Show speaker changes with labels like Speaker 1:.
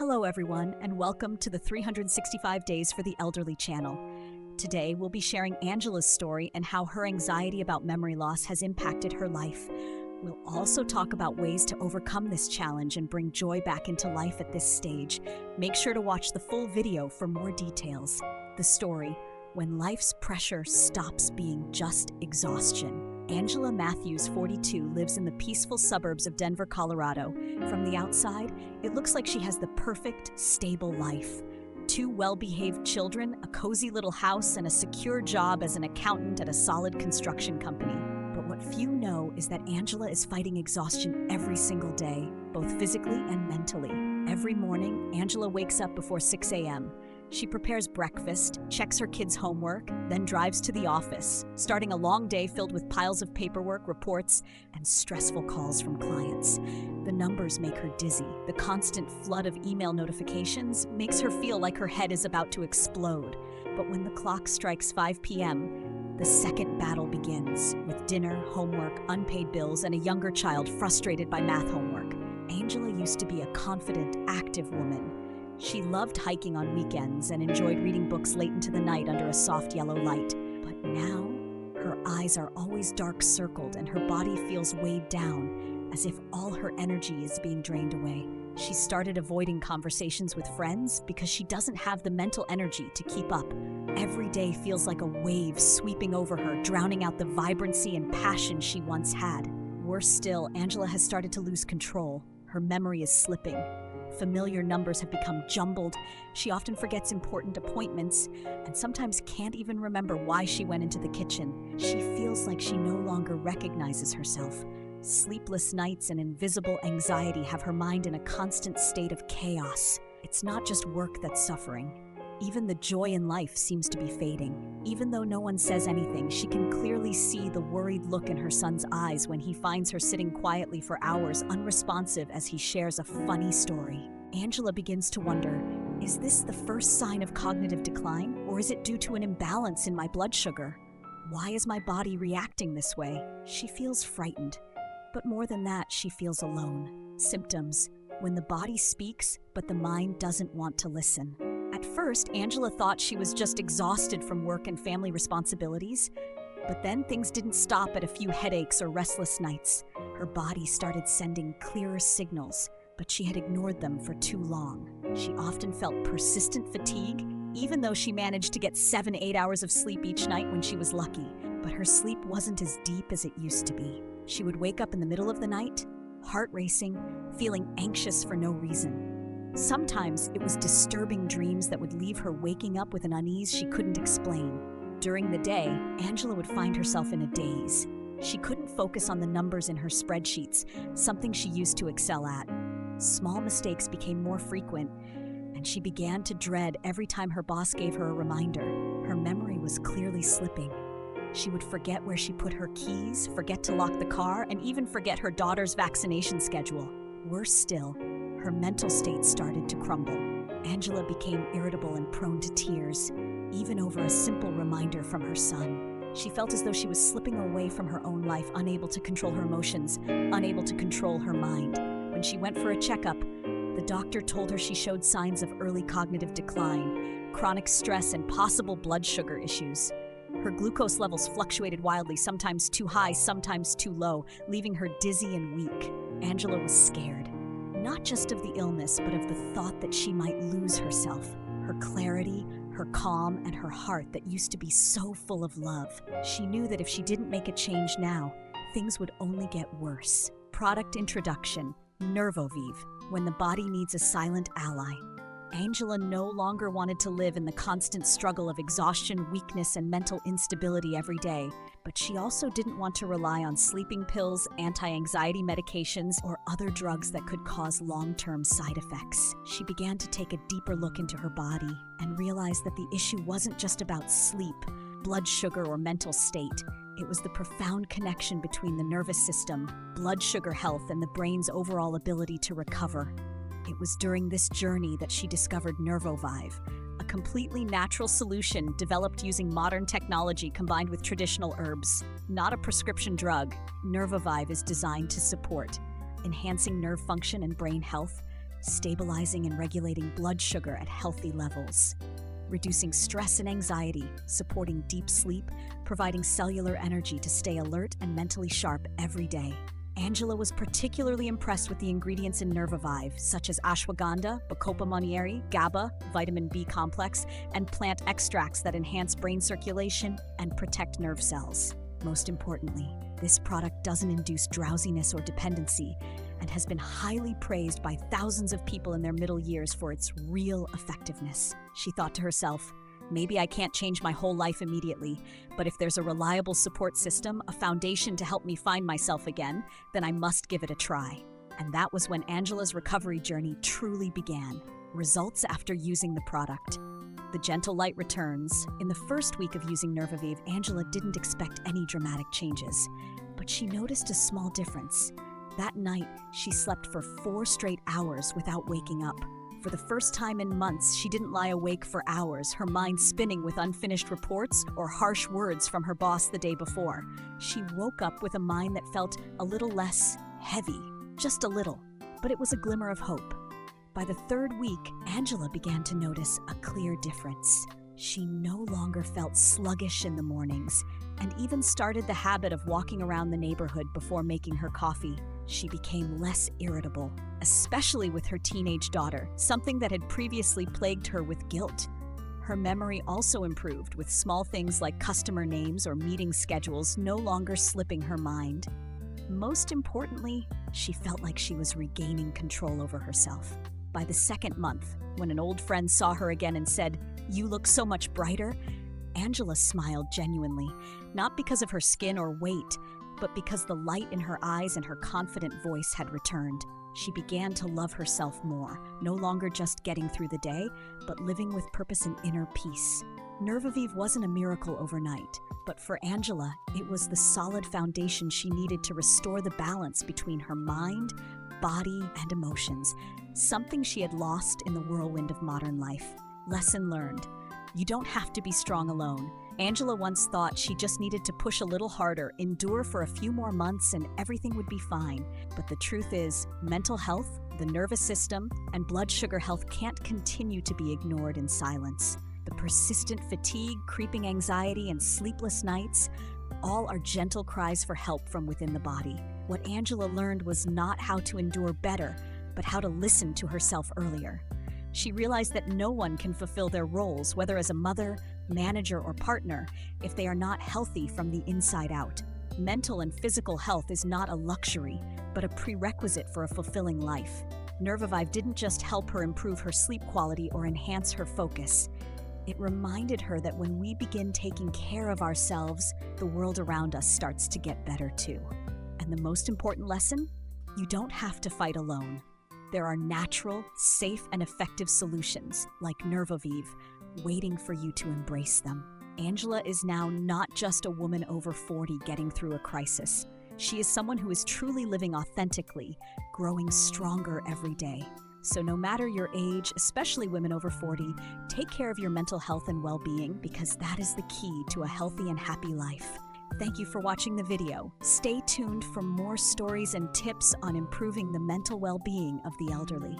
Speaker 1: Hello everyone, and welcome to the 365 Days for the Elderly channel. Today, we'll be sharing Angela's story and how her anxiety about memory loss has impacted her life. We'll also talk about ways to overcome this challenge and bring joy back into life at this stage. Make sure to watch the full video for more details. The story, When Life's Pressure Stops Being Just Exhaustion. Angela Matthews, 42, lives in the peaceful suburbs of Denver, Colorado. From the outside, it looks like she has the perfect, stable life. 2 well-behaved children, a cozy little house, and a secure job as an accountant at a solid construction company. But what few know is that Angela is fighting exhaustion every single day, both physically and mentally. Every morning, Angela wakes up before 6 a.m. She prepares breakfast, checks her kids' homework, then drives to the office, starting a long day filled with piles of paperwork, reports, and stressful calls from clients. The numbers make her dizzy. The constant flood of email notifications makes her feel like her head is about to explode. But when the clock strikes 5 p.m., the second battle begins, with dinner, homework, unpaid bills, and a younger child frustrated by math homework. Angela used to be a confident, active woman. She loved hiking on weekends and enjoyed reading books late into the night under a soft yellow light. But now, her eyes are always dark-circled and her body feels weighed down, as if all her energy is being drained away. She started avoiding conversations with friends because she doesn't have the mental energy to keep up. Every day feels like a wave sweeping over her, drowning out the vibrancy and passion she once had. Worse still, Angela has started to lose control. Her memory is slipping. Familiar numbers have become jumbled. She often forgets important appointments and sometimes can't even remember why she went into the kitchen. She feels like she no longer recognizes herself. Sleepless nights and invisible anxiety have her mind in a constant state of chaos. It's not just work that's suffering. Even the joy in life seems to be fading. Even though no one says anything, she can clearly see the worried look in her son's eyes when he finds her sitting quietly for hours, unresponsive as he shares a funny story. Angela begins to wonder, is this the first sign of cognitive decline, or is it due to an imbalance in my blood sugar? Why is my body reacting this way? She feels frightened. But more than that, she feels alone. Symptoms: when the body speaks, but the mind doesn't want to listen. At first, Angela thought she was just exhausted from work and family responsibilities. But then things didn't stop at a few headaches or restless nights. Her body started sending clearer signals, but she had ignored them for too long. She often felt persistent fatigue, even though she managed to get 7-8 hours of sleep each night when she was lucky. But her sleep wasn't as deep as it used to be. She would wake up in the middle of the night, heart racing, feeling anxious for no reason. Sometimes it was disturbing dreams that would leave her waking up with an unease she couldn't explain. During the day, Angela would find herself in a daze. She couldn't focus on the numbers in her spreadsheets, something she used to excel at. Small mistakes became more frequent, and she began to dread every time her boss gave her a reminder. Her memory was clearly slipping. She would forget where she put her keys, forget to lock the car, and even forget her daughter's vaccination schedule. Worse still, her mental state started to crumble. Angela became irritable and prone to tears, even over a simple reminder from her son. She felt as though she was slipping away from her own life, unable to control her emotions, unable to control her mind. When she went for a checkup, the doctor told her she showed signs of early cognitive decline, chronic stress, and possible blood sugar issues. Her glucose levels fluctuated wildly, sometimes too high, sometimes too low, leaving her dizzy and weak. Angela was scared. Not just of the illness, but of the thought that she might lose herself. Her clarity, her calm, and her heart that used to be so full of love. She knew that if she didn't make a change now, things would only get worse. Product introduction: Nervoviv, when the body needs a silent ally. Angela no longer wanted to live in the constant struggle of exhaustion, weakness, and mental instability every day. But she also didn't want to rely on sleeping pills, anti-anxiety medications, or other drugs that could cause long-term side effects. She began to take a deeper look into her body and realized that the issue wasn't just about sleep, blood sugar, or mental state. It was the profound connection between the nervous system, blood sugar health, and the brain's overall ability to recover. It was during this journey that she discovered Nervoviv, a completely natural solution developed using modern technology combined with traditional herbs. Not a prescription drug, Nervoviv is designed to support enhancing nerve function and brain health, stabilizing and regulating blood sugar at healthy levels, reducing stress and anxiety, supporting deep sleep, providing cellular energy to stay alert and mentally sharp every day. Angela was particularly impressed with the ingredients in Nervivive, such as ashwagandha, Bacopa monnieri, GABA, vitamin B complex, and plant extracts that enhance brain circulation and protect nerve cells. Most importantly, this product doesn't induce drowsiness or dependency and has been highly praised by thousands of people in their middle years for its real effectiveness. She thought to herself, maybe I can't change my whole life immediately, but if there's a reliable support system, a foundation to help me find myself again, then I must give it a try. And that was when Angela's recovery journey truly began. Results after using the product. The gentle light returns. In the first week of using Nervivive, Angela didn't expect any dramatic changes, but she noticed a small difference. That night, she slept for 4 straight hours without waking up. For the first time in months, she didn't lie awake for hours, her mind spinning with unfinished reports or harsh words from her boss the day before. She woke up with a mind that felt a little less heavy, just a little, but it was a glimmer of hope. By the 3rd week, Angela began to notice a clear difference. She no longer felt sluggish in the mornings and even started the habit of walking around the neighborhood before making her coffee. She became less irritable, especially with her teenage daughter, something that had previously plagued her with guilt. Her memory also improved, with small things like customer names or meeting schedules no longer slipping her mind. Most importantly, she felt like she was regaining control over herself. By the 2nd month, when an old friend saw her again and said, "You look so much brighter," Angela smiled genuinely, not because of her skin or weight, but because the light in her eyes and her confident voice had returned. She began to love herself more, no longer just getting through the day, but living with purpose and inner peace. Nervivive wasn't a miracle overnight, but for Angela, it was the solid foundation she needed to restore the balance between her mind, body, and emotions, something she had lost in the whirlwind of modern life. Lesson learned. You don't have to be strong alone. Angela once thought she just needed to push a little harder, endure for a few more months, and everything would be fine. But the truth is, mental health, the nervous system, and blood sugar health can't continue to be ignored in silence. The persistent fatigue, creeping anxiety, and sleepless nights, all are gentle cries for help from within the body. What Angela learned was not how to endure better, but how to listen to herself earlier. She realized that no one can fulfill their roles, whether as a mother, manager, or partner, if they are not healthy from the inside out. Mental and physical health is not a luxury, but a prerequisite for a fulfilling life. Nervivive didn't just help her improve her sleep quality or enhance her focus. It reminded her that when we begin taking care of ourselves, the world around us starts to get better too. And the most important lesson? You don't have to fight alone. There are natural, safe, and effective solutions, like Nervivive, waiting for you to embrace them. Angela is now not just a woman over 40 getting through a crisis. She is someone who is truly living authentically, growing stronger every day. So no matter your age, especially women over 40, take care of your mental health and well-being, because that is the key to a healthy and happy life. Thank you for watching the video. Stay tuned for more stories and tips on improving the mental well-being of the elderly.